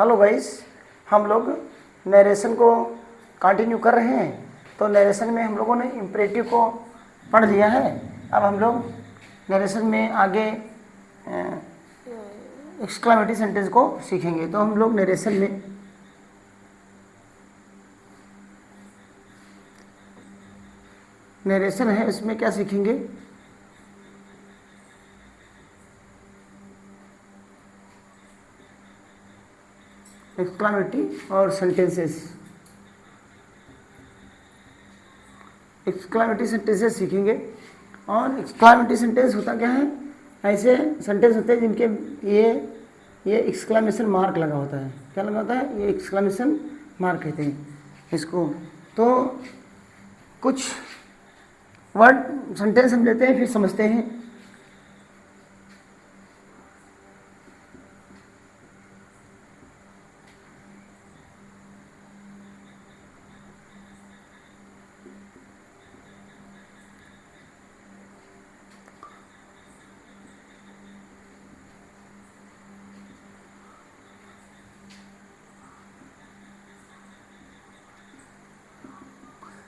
Hello guys, हम लोग narration को कंटिन्यू कर रहे हैं। तो नरेशन में हम लोगों ने इम्परेटिव को पढ़ लिया है। अब हम लोग नरेशन में आगे एक्सक्लेमेटरी सेंटेंस को सीखेंगे। तो हम लोग नरेशन में नरेशन है, इसमें क्या सीखेंगे? एक्सक्लेमेटरी और सेंटेंसेस। एक्सक्लेमेटरी सेंटेंसेस सीखेंगे। और एक्सक्लेमेटरी सेंटेंस होता क्या है? ऐसे सेंटेंस होते हैं जिनके ये एक्सक्लेमेशन मार्क लगा होता है। क्या लगा होता है? ये एक्सक्लेमेशन मार्क कहते हैं इसको। तो कुछ वर्ड सेंटेंस हम लेते हैं, फिर समझते हैं।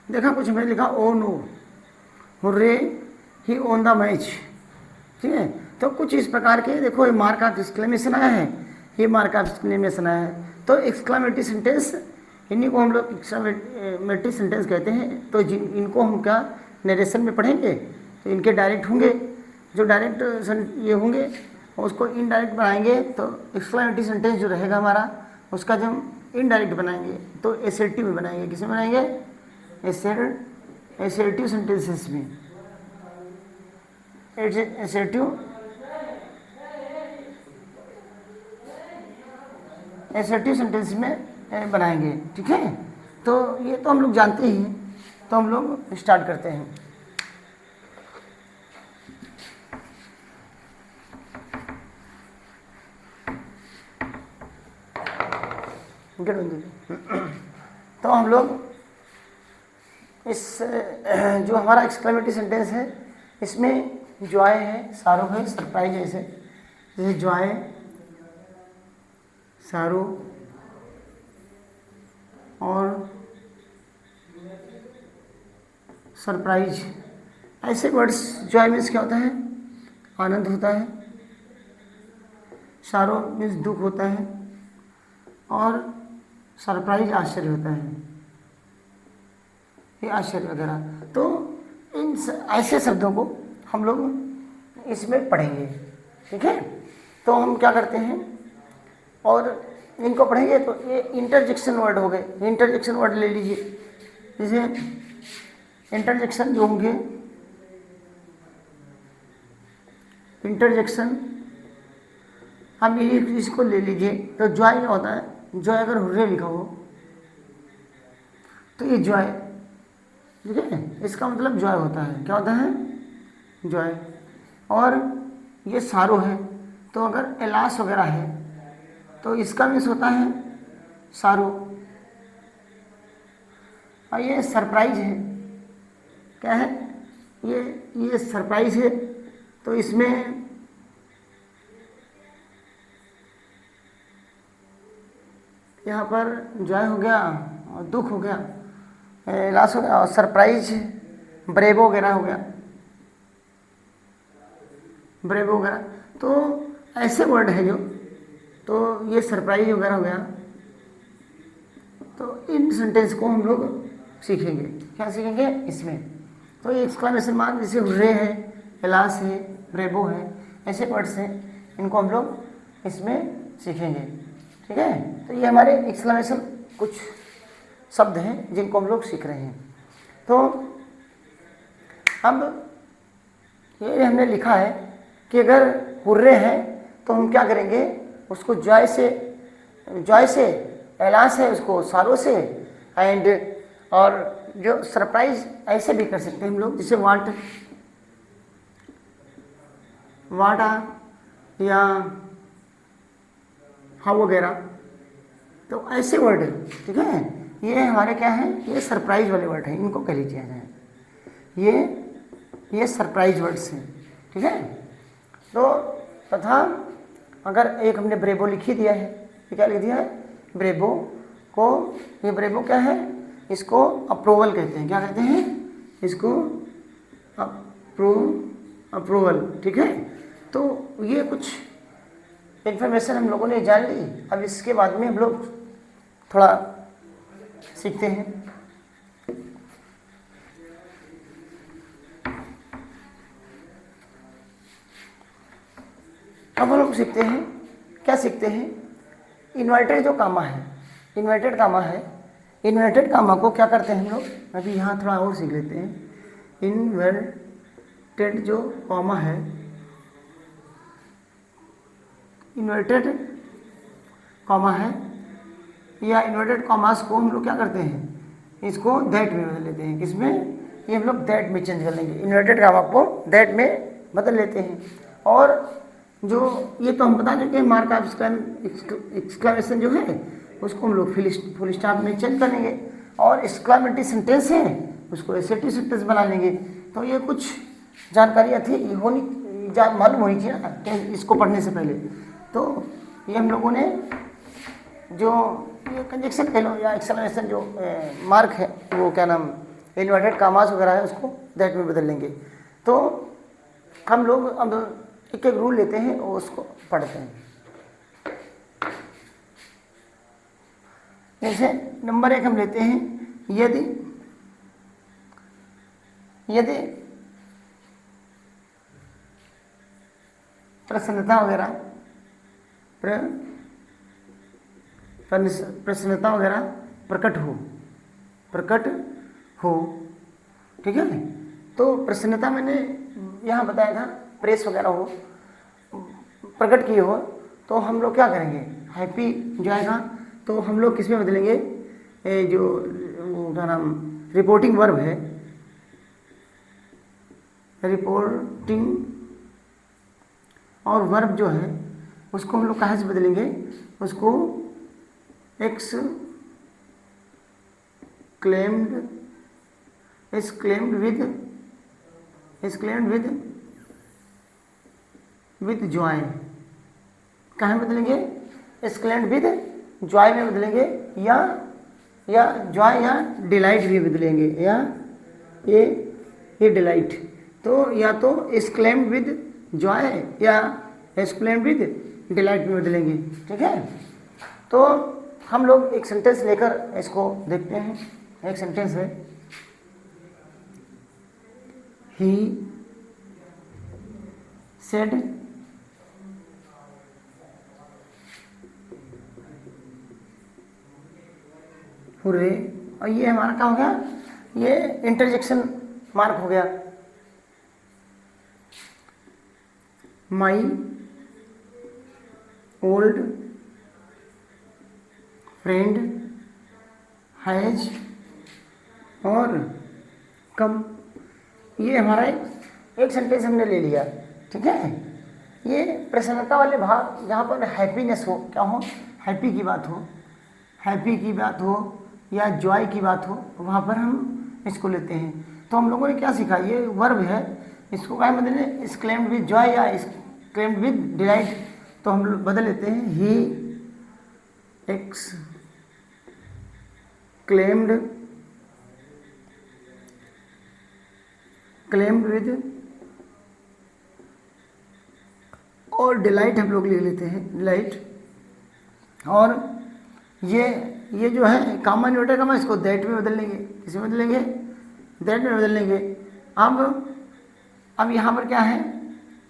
देखा कुछ मैंने लिखा oh no hurray he won the match. ठीक है, तो कुछ इस प्रकार के देखो, ये मार्क ऑफ एक्सक्लेमेशन आया है, ये मार्क ऑफ एक्सक्लेमेशन आया है। तो एक्सक्लेमेटरी सेंटेंस, इन्हीं को हम लोग एक्सक्लेमेटरी सेंटेंस कहते हैं। तो इनको हम क्या नरेशन में पढ़ेंगे? तो इनके डायरेक्ट होंगे, जो डायरेक्ट ये होंगे उसको इनडायरेक्ट बनाएंगे। तो एक्सक्लेमेटरी सेंटेंस जो रहेगा हमारा, उसका जो हम इनडायरेक्ट बनाएंगे तो एसर्टिव में बनाएंगे। किसमें बनाएंगे? एसर्टिव सेंटेंसेस में। एसर्टिव सेंटेंस में बनाएंगे। ठीक है, तो ये तो हम लोग जानते ही हैं। तो हम लोग स्टार्ट करते हैं। तो हम लोग इस जो हमारा एक्सक्लेमेटरी सेंटेंस है, इसमें जॉय है, सारो है, सरप्राइज है। जैसे जॉय, सारो और सरप्राइज, ऐसे वर्ड्स। जॉय मीन्स क्या होता है? आनंद होता है। सारो मीन्स दुख होता है। और सरप्राइज आश्चर्य होता है, ये आश्चर्य वगैरह। तो इन ऐसे शब्दों को हम लोग इसमें पढ़ेंगे। ठीक है, तो हम क्या करते हैं और इनको पढ़ेंगे। तो ये इंटरजेक्शन वर्ड हो गए। इंटरजेक्शन वर्ड ले लीजिए। जैसे इंटरजेक्शन जो होंगे, इंटरजेक्शन हम इसको ले लीजिए। तो जॉय क्या होता है? जॉय अगर हुर्रे लिखा हो तो ये जॉय, ठीक है, इसका मतलब जॉय होता है। क्या होता है? जॉय। और ये सारो है, तो अगर एलास वगैरह है तो इसका मीन्स होता है सारो। और ये सरप्राइज है। क्या है? ये सरप्राइज है। तो इसमें यहाँ पर जॉय हो गया और दुख हो गया, लास्ट हो गया, और सरप्राइज ब्रेवो वगैरह हो गया, ब्रेवो वगैरह। तो ऐसे वर्ड है जो, तो ये सरप्राइज वगैरह हो गया। तो इन सेंटेंस को हम लोग सीखेंगे। क्या सीखेंगे इसमें? तो ये एक्सक्लेमेशन मार्क, जैसे हुर्रे है, एलास है, ब्रेवो है, ऐसे वर्ड्स हैं, इनको हम लोग इसमें सीखेंगे। ठीक है, तो ये हमारे एक्सक्लेमेशन कुछ शब्द हैं जिनको हम लोग सीख रहे हैं। तो अब ये हमने लिखा है कि अगर हुर्रे है तो हम क्या करेंगे? उसको जॉय से, एलास है उसको सारो से, एंड और जो सरप्राइज ऐसे भी कर सकते हैं हम लोग, जैसे वाटा या हाँ वगैरह। तो ऐसे वर्ड, ठीक है, ये हमारे क्या है? ये सरप्राइज वाले वर्ड हैं, इनको कह लीजिए जाए। ये सरप्राइज वर्ड्स हैं। ठीक है, तो तथा अगर एक हमने ब्रेवो लिख ही दिया है, ये क्या लिख दिया है? ब्रेबो को, ये ब्रेबो क्या है, इसको अप्रूवल कहते हैं। क्या कहते हैं इसको? अप्रूवल। ठीक है, तो ये कुछ इन्फॉर्मेशन हम लोगों ने जान ली। अब इसके बाद में हम लोग थोड़ा सीखते हैं। अब हम लोग सीखते हैं, क्या सीखते हैं? इन्वर्टेड जो कामा है, इन्वर्टेड कामा है, इन्वर्टेड कामा को क्या करते हैं हम लोग? अभी यहाँ थोड़ा और सीख लेते हैं। इन्वर्टेड जो कामा है, इन्वर्टेड कॉमा है या इन्वर्टेड कॉमास को हम लोग क्या करते हैं? इसको दैट में बदल लेते हैं। किसमें? ये हम लोग दैट में चेंज कर लेंगे। इन्वर्टेड कॉमा को दैट में बदल लेते हैं। और जो ये तो हम बता चुके हैं, मार्क ऑफ एक्सक्लेमेशन जो है उसको हम लोग फुल स्टॉप में चेंज कर लेंगे। और एक्सक्लेमेटरी सेंटेंस है उसको एसेटिव सेंटेंस बना लेंगे। तो ये कुछ जानकारियाँ थी, मालूम होनी चाहिए ना इसको पढ़ने से पहले। तो ये हम लोगों ने जो ये कंजक्शन कह लो या एक्सक्लेमेशन जो मार्क है, वो क्या नाम इन्वर्टेड कामास वगैरह है, उसको दैट में बदल लेंगे। तो हम लोग अब एक एक रूल लेते हैं और उसको पढ़ते हैं। जैसे नंबर 1 हम लेते हैं, यदि प्रसन्नता वगैरह प्रसन्नता वगैरह प्रकट हो, ठीक है। तो प्रसन्नता मैंने यहाँ बताया था, प्रेस वगैरह हो, प्रकट किए हो, तो हम लोग क्या करेंगे? हैप्पी जो आएगा तो हम लोग किस में बदलेंगे? जो क्या नाम रिपोर्टिंग वर्ब है, रिपोर्टिंग और वर्ब जो है उसको हम लोग कहाँ से बदलेंगे? उसको exclaimed with joy। कहाँ बदलेंगे? exclaimed with joy में बदलेंगे, या joy या डिलाइट भी बदलेंगे, या ये डिलाइट। तो या तो exclaimed with joy या exclaimed with डिलाइट में बदलेंगे, ठीक है। तो हम लोग एक सेंटेंस लेकर इसको देखते हैं। एक सेंटेंस है, ही सेड हुर्रे, और ये हमारा क्या हो गया? ये इंटरजेक्शन मार्क हो गया। माई ओल्ड फ्रेंड हैज और कम, ये हमारा एक सेंटेंस हमने ले लिया, ठीक है। ये प्रसन्नता वाले भाग जहाँ पर हैप्पीनेस हो, क्या हो? हैप्पी की बात हो या जॉय की बात हो, वहाँ पर हम इसको लेते हैं। तो हम लोगों ने क्या सीखा? ये वर्ब है, इसको क्या बदले? एक्सक्लेम्ड विद जॉय या एक्सक्लेम्ड विद डिलाइट। तो हम लोग बदल लेते हैं, ही exclaimed विद और डिलाइट हम लोग लिख लेते हैं, डिलाइट। और ये जो है कामा इन्वर्टेड कामा, इसको दैट में बदल लेंगे। इसमें बदलेंगे? दैट में बदल लेंगे। अब यहाँ पर क्या है?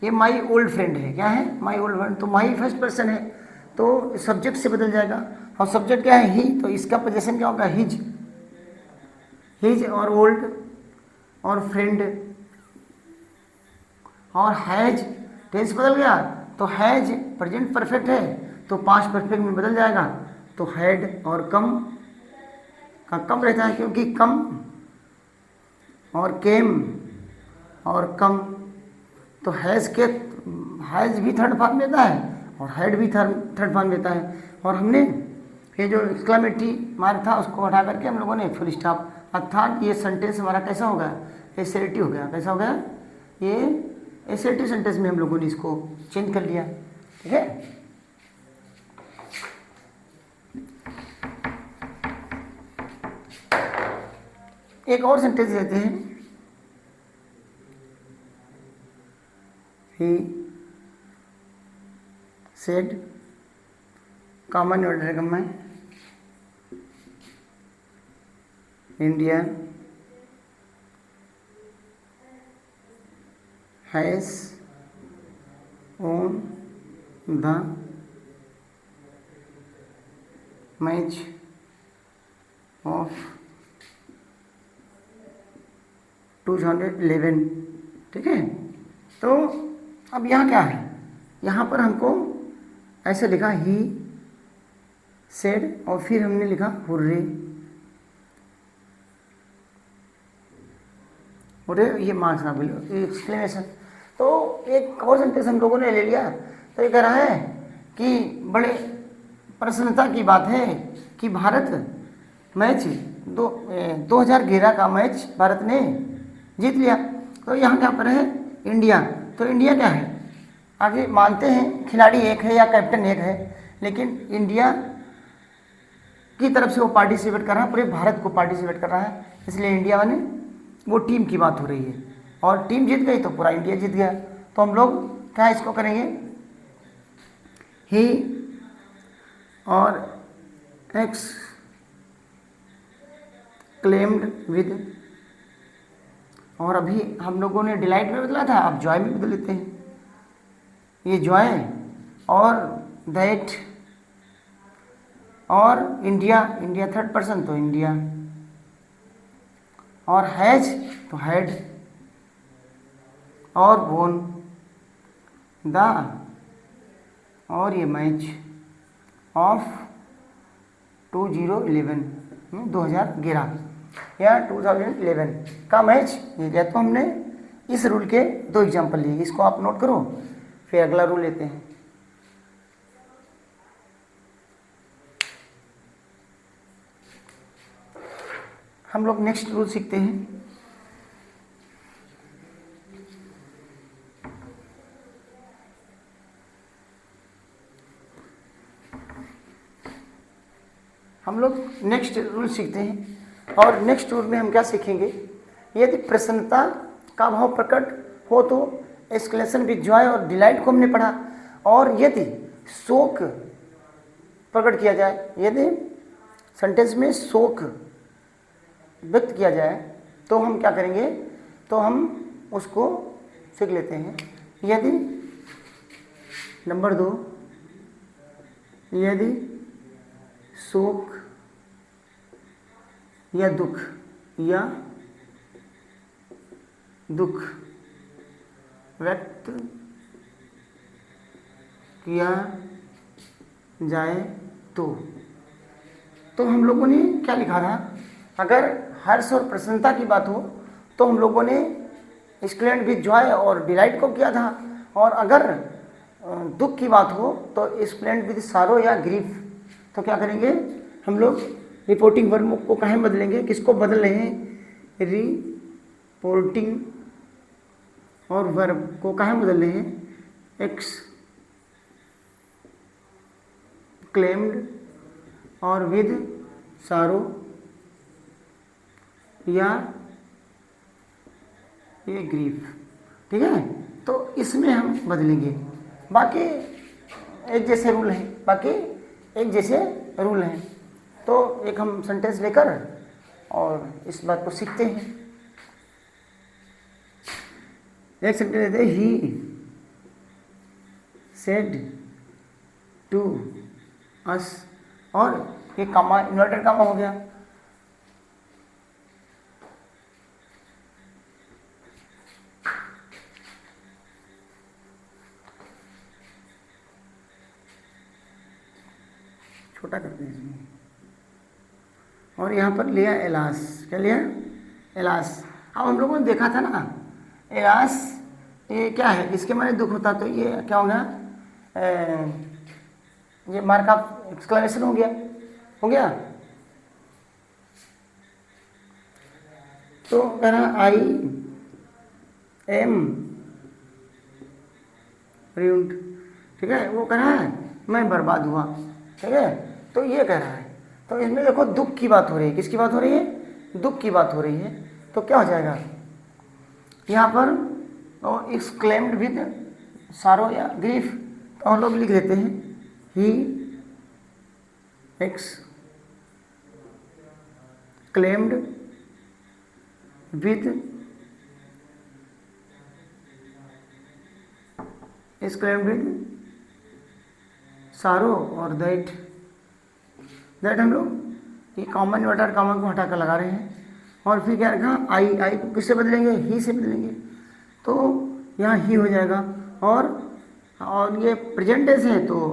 ये माई ओल्ड फ्रेंड है। क्या है? My old friend. तो माई फर्स्ट पर्सन है तो सब्जेक्ट से बदल जाएगा, और सब्जेक्ट क्या है? ही। तो इसका पोजीशन क्या होगा? हिज और ओल्ड और फ्रेंड और हैज। टेंस बदल गया तो हैज प्रेजेंट परफेक्ट है तो पास्ट परफेक्ट में बदल जाएगा। तो हैड और कम का कम रहता है, क्योंकि कम और केम और कम। तो हैज भी थर्ड फॉर्म देता है और हैड भी थर्ड फॉर्म देता है। और हमने ये जो एक्सक्लेमेटरी मार्क था उसको हटा करके हम लोगों ने फुल स्टॉप, अर्थात ये सेंटेंस हमारा कैसा हो गया? एसर्टिव हो गया। कैसा हो गया? ये एसर्टिव सेंटेंस में हम लोगों ने इसको चेंज कर लिया, ठीक है। एक और सेंटेंस देते हैं, he said, common inverted comma में, India has won the match of 2011। ठीक है, तो अब यहाँ क्या है, यहाँ पर हमको ऐसे लिखा ही सेड और फिर हमने लिखा हुर्रे। हुर्रे ये मार्क्स ना बोलो, ये एक्सक्लेमेशन। तो एक और सेंटेंस हम लोगों ने ले लिया, तो ये कह रहा है कि बड़े प्रसन्नता की बात है कि भारत मैच 2011 का मैच भारत ने जीत लिया। तो यहाँ क्या पर है, इंडिया। तो इंडिया क्या है, आगे मानते हैं खिलाड़ी एक है या कैप्टन एक है, लेकिन इंडिया की तरफ से वो पार्टिसिपेट कर रहा है, पूरे भारत को पार्टिसिपेट कर रहा है, इसलिए इंडिया माने वो टीम की बात हो रही है, और टीम जीत गई तो पूरा इंडिया जीत गया। तो हम लोग क्या इसको करेंगे, ही और एक्स क्लेम्ड विद, और अभी हम लोगों ने डिलाइट में बदला था, अब जॉय में बदल लेते हैं। ये जॉय और दैट और इंडिया, इंडिया थर्ड पर्सन तो इंडिया, और हैज तो हैड, और वोन द, और ये मैच ऑफ 2011 या 2011 का मैच ये लिया। तो हमने इस रूल के 2 एग्जाम्पल लिए, इसको आप नोट करो, फिर अगला रूल लेते हैं। हम लोग नेक्स्ट रूल सीखते हैं। हम लोग नेक्स्ट रूल सीखते हैं, और नेक्स्ट रूल में हम क्या सीखेंगे, यदि प्रसन्नता का भाव प्रकट हो तो एक्सक्लेमेशन विद जॉय और डिलाइट को हमने पढ़ा, और यदि शोक प्रकट किया जाए, यदि सेंटेंस में शोक व्यक्त किया जाए तो हम क्या करेंगे, तो हम उसको सीख लेते हैं। यदि नंबर 2, यदि शोक या दुख व्यक्त किया जाए तो हम लोगों ने क्या लिखा था, अगर हर्ष और प्रसन्नता की बात हो तो हम लोगों ने एक्सक्लेम्ड विद जॉय और डिलाइट को किया था, और अगर दुख की बात हो तो एक्सक्लेम्ड विद सारो या ग्रीफ। तो क्या करेंगे हम लोग, रिपोर्टिंग वर्ब को कहाँ बदलेंगे, किसको बदल रहे हैं, रिपोर्टिंग और वर्ब को कहाँ बदल रहे हैं, एक्सक्लेम्ड और विद सारो या ये ग्रीफ। ठीक है, तो इसमें हम बदलेंगे, बाकी एक जैसे रूल हैं, तो एक हम सेंटेंस लेकर और इस बात को सीखते हैं। एक सेंटेंस लेते हैं, ही सेड टू अस, और ये कामा इन्वर्टेड कामा हो गया। छोटा करते हैं इसमें, और यहाँ पर लिया एलास, क्या लिया, एलास। अब हम लोगों ने देखा था ना, एलास ये क्या है, इसके माने दुख होता, तो ये क्या होगा, ये मार्क ऑफ एक्सक्लेमेशन हो गया। तो कह रहा आई एम रूइंड, ठीक है, वो कह रहा है मैं बर्बाद हुआ। ठीक है, तो ये कह रहा है, तो इसमें देखो दुख की बात हो रही है, किसकी बात हो रही है, दुख की बात हो रही है तो क्या हो जाएगा यहाँ पर, तो एक्सक्लेम्ड विद सारो या ग्रीफ, तो हम लोग लिख देते हैं ही एक्सक्लेम्ड विद सारो और दैट हम लोग ये कॉमन इन्वर्टेड कॉमन को हटाकर लगा रहे हैं और फिर क्या रखा आई को किससे बदलेंगे, ही से बदलेंगे, तो यहाँ ही हो जाएगा। और ये प्रेजेंट टेंस है तो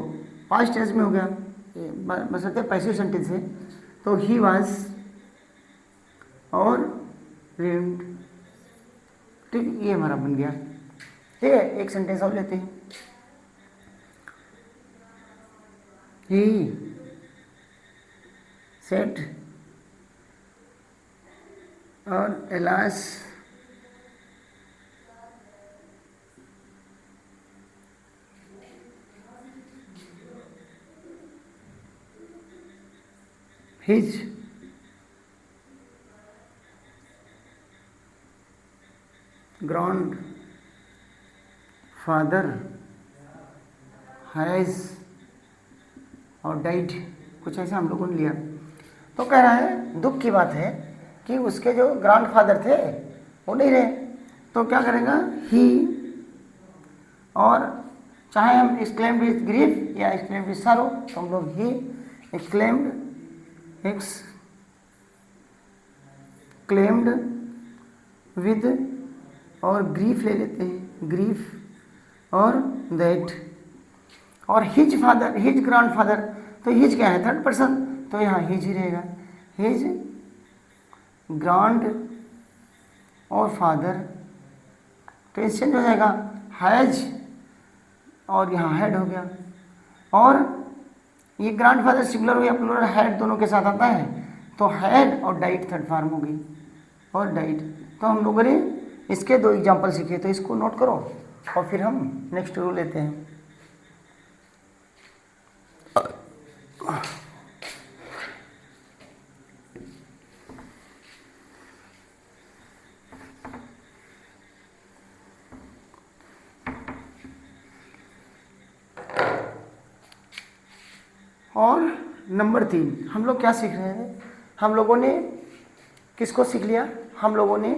पास्ट टेंस में हो गया, बशर्ते पैसिव सेंटेंस है तो ही वाज और रीड, ठीक, ये हमारा बन गया। ठीक है, एक सेंटेंस और लेते हैं। ही सेट और एलास हिज grandfather हैज़ और डाइड, कुछ ऐसा हम लोगों ने लिया। तो कह रहा है दुख की बात है कि उसके जो ग्रैंडफादर थे वो नहीं रहे, तो क्या करेगा ही, और चाहे हम एक्सक्लेम्ड विद ग्रीफ या एक्सक्लेम्ड विद सारो, तो हम लोग ही एक्सक्लेम्ड विद और ग्रीफ ले लेते हैं, ग्रीफ और दैट, और हिज फादर, हिज ग्रैंडफादर, तो हिज क्या है, थर्ड पर्सन, तो यहाँ हिज ही रहेगा, हिज ग्रांड और फादर, तो इससे जो हो जाएगा हैज और यहाँ हेड हो गया, और ये ग्रैंडफादर सिंगुलर हो गया प्लूरल, हेड दोनों के साथ आता है तो हेड और डाइट थर्ड फॉर्म हो गई, और डाइट। तो हम लोगों ने इसके दो एग्जाम्पल सीखे, तो इसको नोट करो और फिर हम नेक्स्ट रूल लेते हैं। और नंबर 3 हम लोग क्या सीख रहे हैं, हम लोगों ने किसको सीख लिया, हम लोगों ने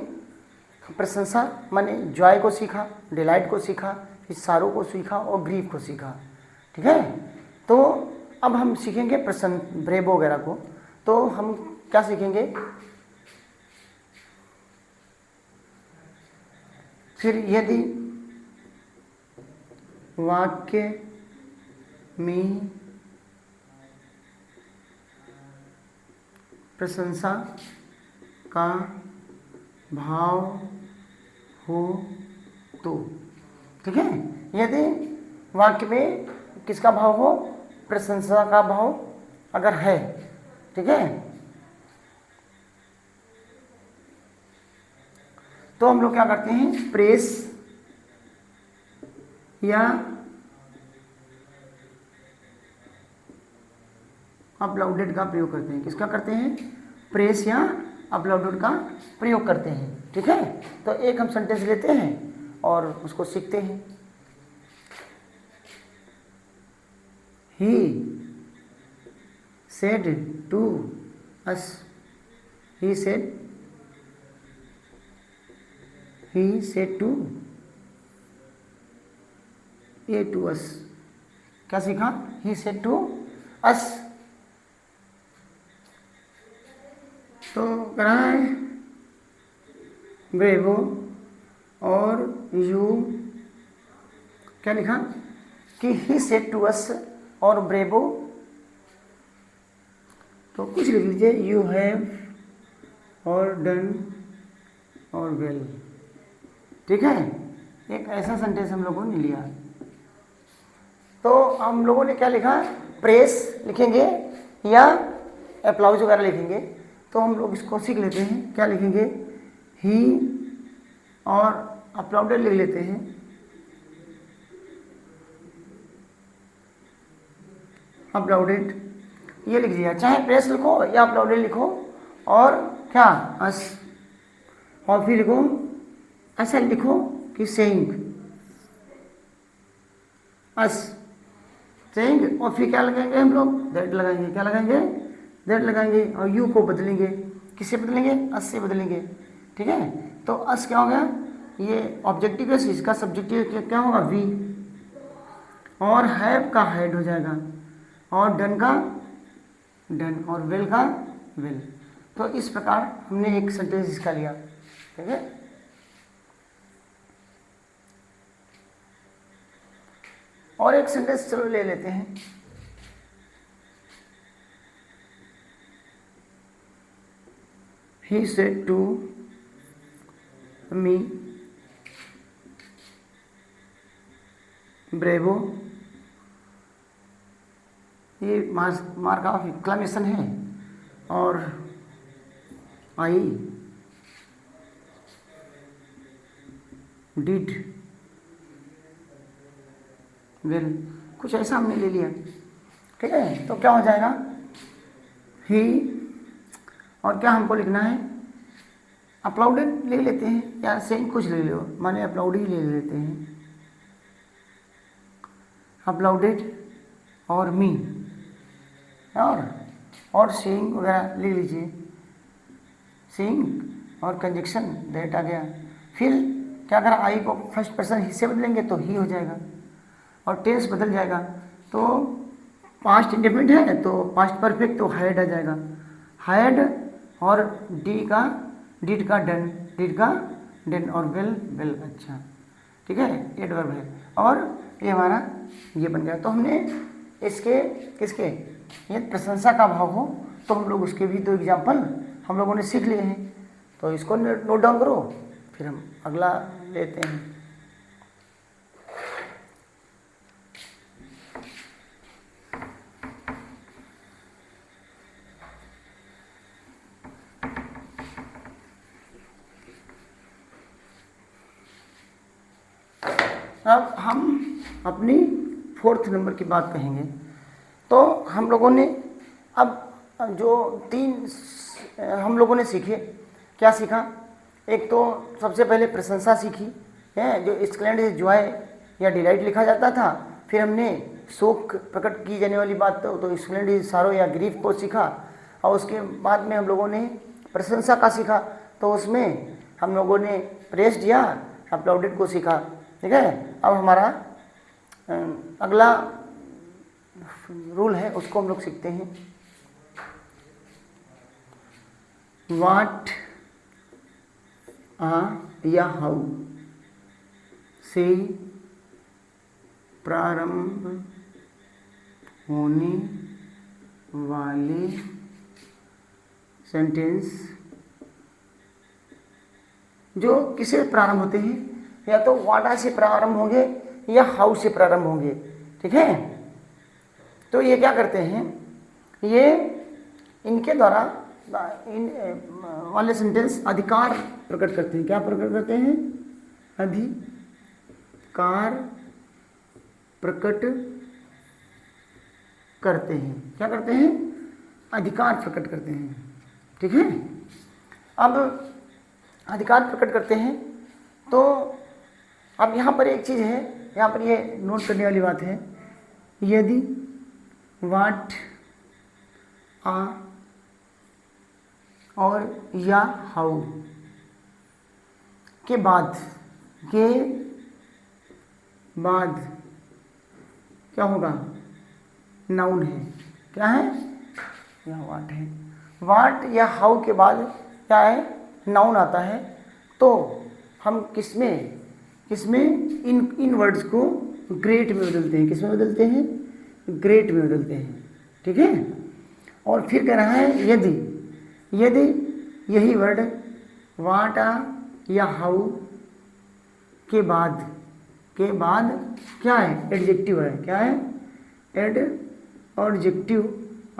प्रशंसा माने जॉय को सीखा, डिलाइट को सीखा, फिर सारो को सीखा और ग्रीफ को सीखा। ठीक है, तो अब हम सीखेंगे प्रसन्न ब्रेबो वगैरह को। तो हम क्या सीखेंगे, फिर यदि वाक्य में प्रशंसा का भाव हो तो, ठीक है, यदि वाक्य में किसका भाव हो, प्रशंसा का भाव अगर है, ठीक है, तो हम लोग क्या करते हैं, प्रेस या अपलाउडेड का प्रयोग करते हैं। किसका करते हैं, प्रेस या अपलाउडेड का प्रयोग करते हैं। ठीक है, तो एक हम सेंटेंस लेते हैं और उसको सीखते हैं। He said to us, he said to a to us, क्या सीखा, ही सेड टू अस, तो करा है ब्रेवो और यू, क्या लिखा कि ही सेड टू अस और ब्रेवो, तो कुछ लिख लीजिए, यू हैव और डन और वेल। ठीक है, एक ऐसा सेंटेंस हम लोगों ने लिया। तो हम लोगों ने क्या लिखा, प्रेस लिखेंगे या अप्लाउज वगैरह लिखेंगे, तो हम लोग इसको सीख लेते हैं। क्या लिखेंगे, ही और अपलाउडेड लिख लेते हैं, अपलाउडेड ये लिख दिया, चाहे प्रेस लिखो या अपलाउडेड लिखो, और क्या अस, और फिर लिखो ऐसा लिखो कि सेइंग, अस सेइंग, और फिर क्या लगाएंगे हम लोग, दैट लगाएंगे, क्या लगाएंगे, दैट लगाएंगे, और यू को बदलेंगे, किससे बदलेंगे, अस से बदलेंगे, ठीक है। तो अस क्या हो गया, ये ऑब्जेक्टिव है, इसका सब्जेक्टिव क्या होगा, वी, और हैव का हैड हो जाएगा, और डन का डन, और विल का विल। तो इस प्रकार हमने एक सेंटेंस इसका लिया, ठीक है। और एक सेंटेंस चलो ले लेते हैं। He said to me bravo, ये मार्क ऑफ एक्सक्लेमेशन है, और आई डिड विल, कुछ ऐसा हमने ले लिया, ठीक है। तो क्या हो जाएगा, ही, और क्या हमको लिखना है, अपलाउडेड ले लेते हैं, या सेम कुछ ले लो, माने अपलाउड ही ले लेते हैं, अपलाउडेड और मी, और सेइंग वगैरह ले लीजिए, सेइंग और कंजक्शन दैट आ गया। फिर क्या करा, आई को फर्स्ट पर्सन ही से बदलेंगे तो ही हो जाएगा, और टेंस बदल जाएगा, तो पास्ट इंडेफिनिट है तो पास्ट परफेक्ट, तो हैड आ जाएगा, हैड, और डिड का डन, और विल, अच्छा, ठीक है, एडवर्ब है, और ये हमारा ये बन गया। तो हमने इसके किसके, ये प्रशंसा का भाव हो तो हम लोग उसके भी 2 एग्जाम्पल हम लोगों ने सीख लिए हैं, तो इसको नोट डाउन करो, फिर हम अगला लेते हैं। अब हम अपनी 4th नंबर की बात कहेंगे। तो हम लोगों ने अब जो 3 हम लोगों ने सीखे, क्या सीखा, एक तो सबसे पहले प्रशंसा सीखी है, जो एक्सक्लेम्ड जॉय या डिलाइट लिखा जाता था, फिर हमने शोक प्रकट की जाने वाली बात तो एक्सक्लेम्ड सारो या ग्रीफ को सीखा, और उसके बाद में हम लोगों ने प्रशंसा का सीखा, तो उसमें हम लोगों ने प्रेस्ड या अपलाउडेड को सीखा, ठीक है। अब हमारा अगला रूल है, उसको हम लोग सीखते हैं। वाट, या हाउ से प्रारंभ होने वाले सेंटेंस जो किसे प्रारंभ होते हैं, या तो वाटा से प्रारंभ होंगे या हाउ से प्रारंभ होंगे, ठीक है। तो ये क्या करते हैं, ये इनके द्वारा इन वाले सेंटेंस अधिकार प्रकट करते हैं। क्या प्रकट करते हैं, अधिकार प्रकट करते हैं। क्या करते हैं, अधिकार प्रकट करते हैं, ठीक है। अब अधिकार प्रकट करते हैं, तो अब यहाँ पर एक चीज़ है, यहाँ पर ये नोट करने वाली बात है, यदि वाट, आ और या हाउ के बाद क्या होगा, नाउन है, क्या है, यह वाट है, वाट या हाउ के बाद क्या है, नाउन आता है, तो हम किसमें इन वर्ड्स को ग्रेट में बदलते हैं, किसमें बदलते हैं, ग्रेट में बदलते हैं, ठीक है। और फिर कह रहा है यदि यही वर्ड वाट, आ या हाउ के बाद क्या है, एडजेक्टिव है, क्या है, एडजेक्टिव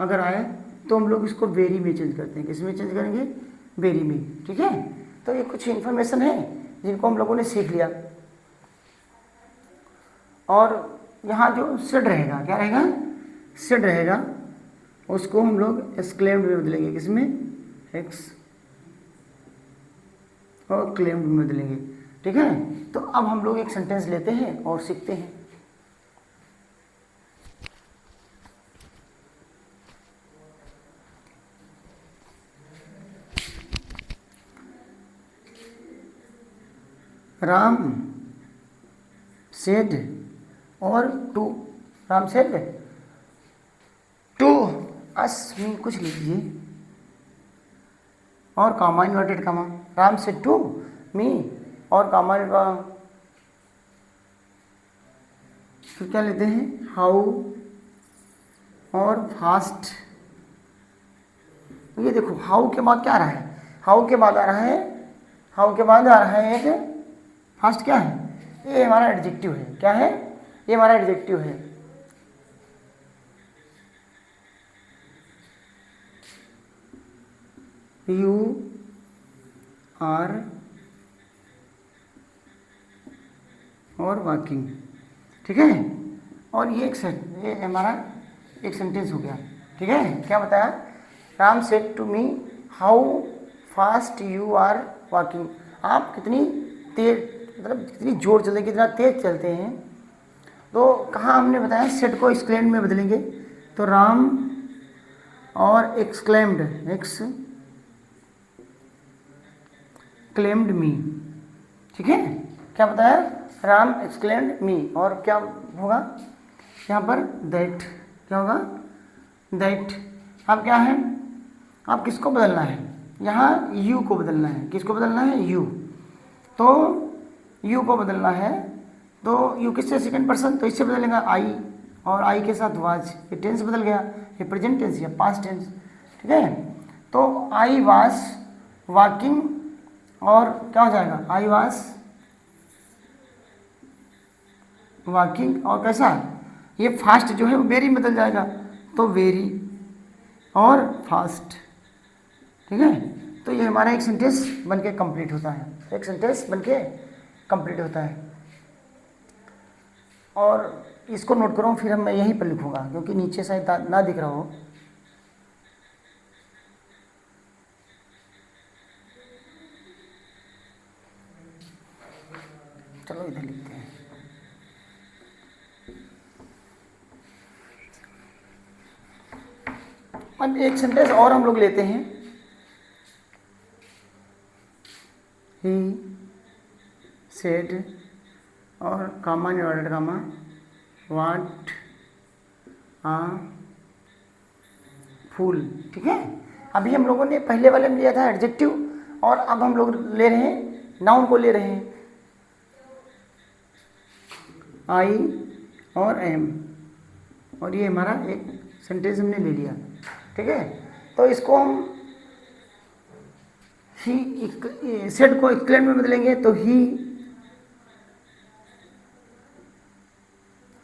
अगर आए तो हम लोग इसको वेरी में चेंज करते हैं। किस में चेंज करेंगे, वेरी में, ठीक है। तो ये कुछ इन्फॉर्मेशन है जिनको हम लोगों ने सीख लिया। और यहाँ जो सेड रहेगा, क्या रहेगा, सेड रहेगा, उसको हम लोग एक्सक्लेम्ड में बदलेंगे, किसमें, और क्लेम्ड में बदलेंगे। ठीक है, तो अब हम लोग एक सेंटेंस लेते हैं और सीखते हैं। राम सेड और to, Ram said to us me, कुछ लीजिए और comma, inverted comma, Ram said to me और कामा, फिर क्या लेते हैं, हाउ और फास्ट। ये देखो हाउ के बाद क्या आ रहा है, हाउ के बाद आ रहा है, हाउ के बाद आ रहा है एक फास्ट, क्या है, ये हमारा एडजेक्टिव है। क्या है, ये हमारा एडजेक्टिव है। यू आर और वॉकिंग। ठीक है, और ये हमारा एक सेंटेंस हो गया। ठीक है, क्या बताया, Ram said to me how fast you are walking. आप कितनी तेज, मतलब कितनी जोर चलते, कितना तेज चलते हैं। तो कहाँ हमने बताया सेड को एक्सक्लेम्ड में बदलेंगे, तो राम और एक्सक्लेम्ड, क्लेम्ड मी। ठीक है, क्या बताया, राम एक्सक्लेम्ड मी, और क्या होगा यहाँ पर, दैट, क्या होगा, दैट। अब क्या है, अब किसको बदलना है, यहाँ यू को बदलना है। किसको बदलना है, यू। तो यू को बदलना है, तो यू किससे, सेकंड पर्सन, तो इससे बदलेगा आई, और आई के साथ वाज, ये टेंस बदल गया, ये प्रेजेंट टेंस या पास्ट टेंस। ठीक है, तो आई वाज वॉकिंग, और क्या हो जाएगा, आई वाज वॉकिंग, और कैसा, ये फास्ट जो है वो वेरी में बदल जाएगा, तो वेरी और फास्ट। ठीक है, तो ये हमारा एक सेंटेंस बनके कंप्लीट होता है, एक सेंटेंस बनके कंप्लीट होता है। और इसको नोट करो, फिर मैं यहीं पर लिखूंगा क्योंकि नीचे शायद ना दिख रहा हो। चलो इधर लिखते हैं। अब एक सेंटेंस और हम लोग लेते हैं, ही सेड और कामा, इन्वर्टेड कामा, वाट आ फूल। ठीक है, अभी हम लोगों ने पहले वाले में लिया था एडजेक्टिव, और अब हम लोग ले रहे हैं नाउन को ले रहे हैं, आई और एम, और ये हमारा एक सेंटेंस हमने ले लिया। ठीक है, तो इसको हम ही सेड को एक्सक्लेम में बदलेंगे, तो ही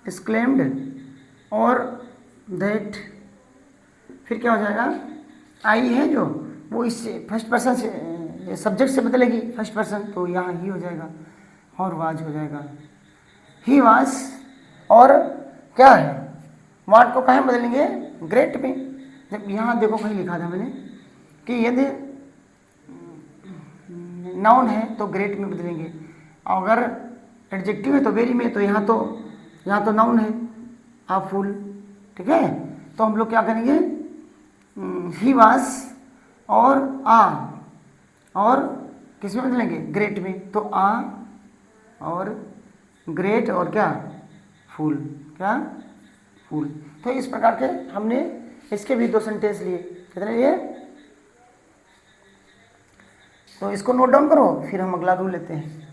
एक्सक्लेम्ड और दैट, फिर क्या हो जाएगा, आई है जो वो इससे फर्स्ट पर्सन से, सब्जेक्ट से बदलेगी फर्स्ट पर्सन, तो यहाँ ही हो जाएगा और वाज हो जाएगा, ही वाज। और क्या है, वाट को कहाँ बदलेंगे, ग्रेट में। जब यहाँ देखो कहीं लिखा था मैंने कि यदि नाउन है तो ग्रेट में बदलेंगे, अगर एडजेक्टिव है तो वेरी में, तो यहाँ तो नाउन है आ फूल। ठीक है, तो हम लोग क्या करेंगे, ही वाज और आ, और किस में बदलेंगे, ग्रेट में, तो आ और ग्रेट और क्या, फूल, क्या, फूल। तो इस प्रकार के हमने इसके भी दो सेंटेंस लिए, कितने लिए, तो इसको नोट डाउन करो, फिर हम अगला रूल लेते हैं।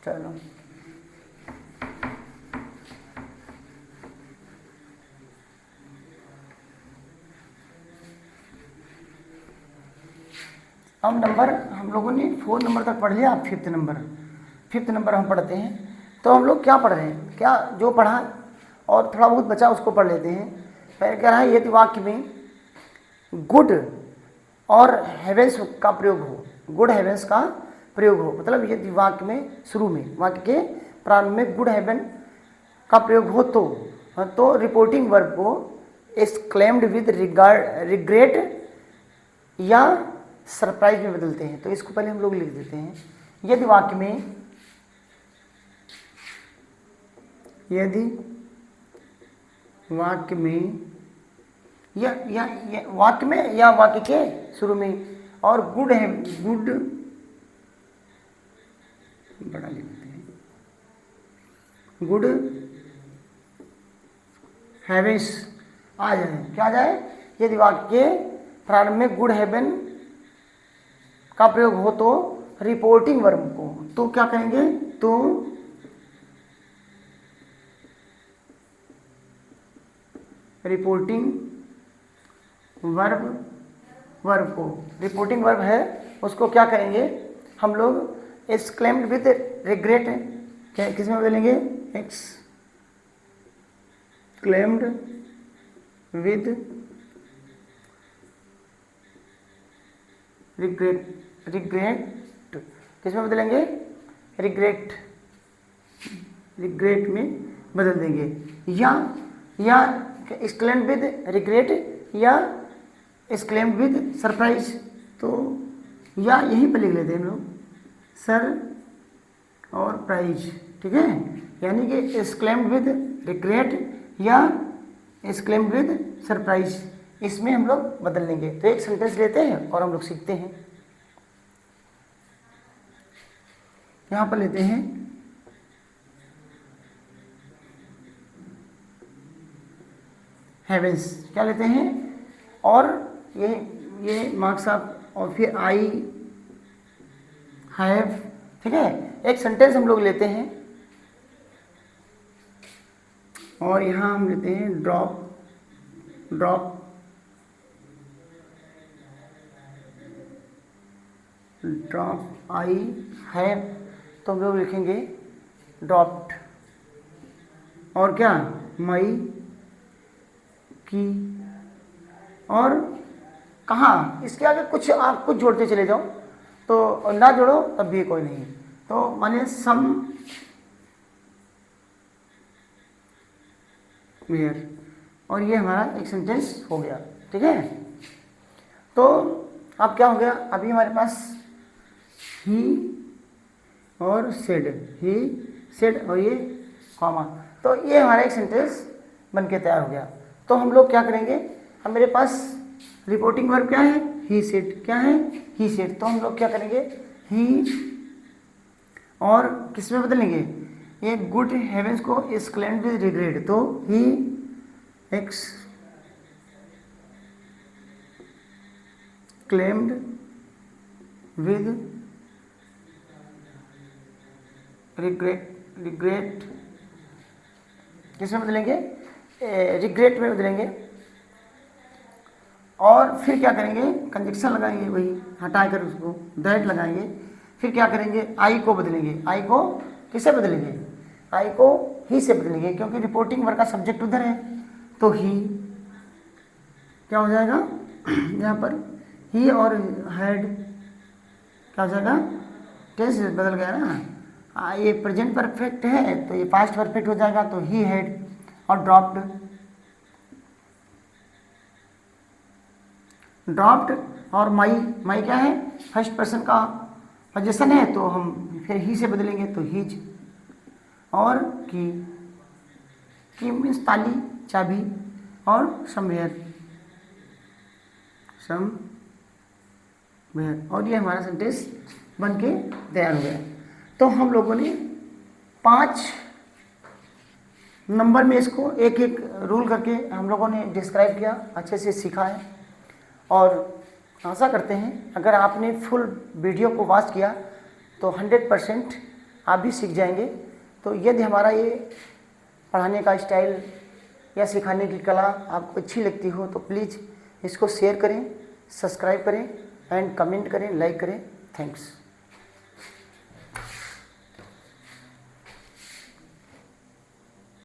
चलो, अब नंबर हम लोगों ने 4 नंबर तक पढ़ लिया, अब 5th नंबर हम पढ़ते हैं। तो हम लोग क्या पढ़ रहे हैं, क्या जो पढ़ा और थोड़ा बहुत बचा उसको पढ़ लेते हैं। पहले कह रहा है यदि वाक्य में गुड और हेवेंस का प्रयोग हो, गुड हेवेंस का प्रयोग हो, मतलब यदि वाक्य में शुरू में, वाक्य के प्रारंभ में गुड हेवन का प्रयोग हो, तो तो रिपोर्टिंग वर्ब को एक्सक्लेम्ड विद रिग्रेट या सरप्राइज में बदलते हैं। तो इसको पहले हम लोग लिख देते हैं। यदि वाक्य में या वाक्य के शुरू में और गुड है, गुड बड़ा लिख देते हैं, गुड हैवेंस आ जाए। क्या आ जाए? यदि वाक्य के प्रारंभ में गुड हैवन का प्रयोग हो तो रिपोर्टिंग वर्ब को तो क्या कहेंगे? तो रिपोर्टिंग वर्ब को रिपोर्टिंग वर्ब है उसको क्या करेंगे हम लोग? एक्सक्लेम्ड विद रिग्रेट, किस में बदलेंगे? एक्सक्लेम्ड विद रिग्रेट किस में बदलेंगे? रिग्रेट में बदल देंगे। या एक्सक्लेम्ड विद रिग्रेट या एक्सक्लेम्ड विद सरप्राइज। तो या यहीं पर लिख लेते हैं हम लोग, सर और प्राइज, ठीक है। यानी कि एक्सक्लेम्ड विद रिग्रेट या एक्सक्लेम्ड विद सरप्राइज, इसमें हम लोग बदल लेंगे। तो एक सेंटेंस लेते हैं और हम लोग सीखते हैं। यहाँ पर लेते हैं हेवेंस, क्या लेते हैं? और ये मार्क्स आप और फिर आई हैव, ठीक है। एक सेंटेंस हम लोग लेते हैं और यहाँ हम लेते हैं ड्रॉप आई हैव, तो हम लोग लिखेंगे ड्रॉप्ड। और क्या? माई की। और कहाँ? इसके आगे कुछ आप कुछ जोड़ते चले जाओ, तो ना जोड़ो तब भी कोई नहीं। तो माने सम वेयर, और ये हमारा एक सेंटेंस हो गया, ठीक है। तो अब क्या हो गया? अभी हमारे पास ही और सेड और ये कॉमा, तो ये हमारा एक सेंटेंस बन के तैयार हो गया। तो हम लोग क्या करेंगे? अब मेरे पास रिपोर्टिंग वर्ब क्या है? He said. क्या है? He said. तो हम लोग क्या करेंगे? ही और किस में बदलेंगे? ये गुड हेवेंस को एक्सक्लेम्ड विद रिग्रेट, तो ही एक्सक्लेम्ड विद रिग्रेट किस में बदलेंगे? रिग्रेट में बदलेंगे। और फिर क्या करेंगे? कंजक्शन लगाएंगे, वही हटाकर उसको दैट लगाएंगे। फिर क्या करेंगे? आई को बदलेंगे। आई को किससे बदलेंगे? आई को ही से बदलेंगे, क्योंकि रिपोर्टिंग वर्ब का सब्जेक्ट उधर है। तो ही क्या हो जाएगा? यहाँ पर ही और हैड क्या हो जाएगा? टेंस बदल गया ना। ये प्रेजेंट परफेक्ट है तो ये पास्ट परफेक्ट हो जाएगा, तो ही हैड और ड्रॉप्ड और माई क्या है? फर्स्ट पर्सन का पोजीशन है, तो हम फिर ही से बदलेंगे, तो हीज। और की मीन्स ताली, चाबी, और समवेयर, और ये हमारा सेंटेंस बन के तैयार हो गया। तो हम लोगों ने 5 नंबर में इसको एक एक रूल करके हम लोगों ने डिस्क्राइब किया, अच्छे से सीखा है। और आशा करते हैं अगर आपने फुल वीडियो को वॉच किया तो 100% आप भी सीख जाएंगे। तो यदि हमारा ये पढ़ाने का स्टाइल या सिखाने की कला आपको अच्छी लगती हो तो प्लीज़ इसको शेयर करें, सब्सक्राइब करें एंड कमेंट करें, लाइक करें। थैंक्स।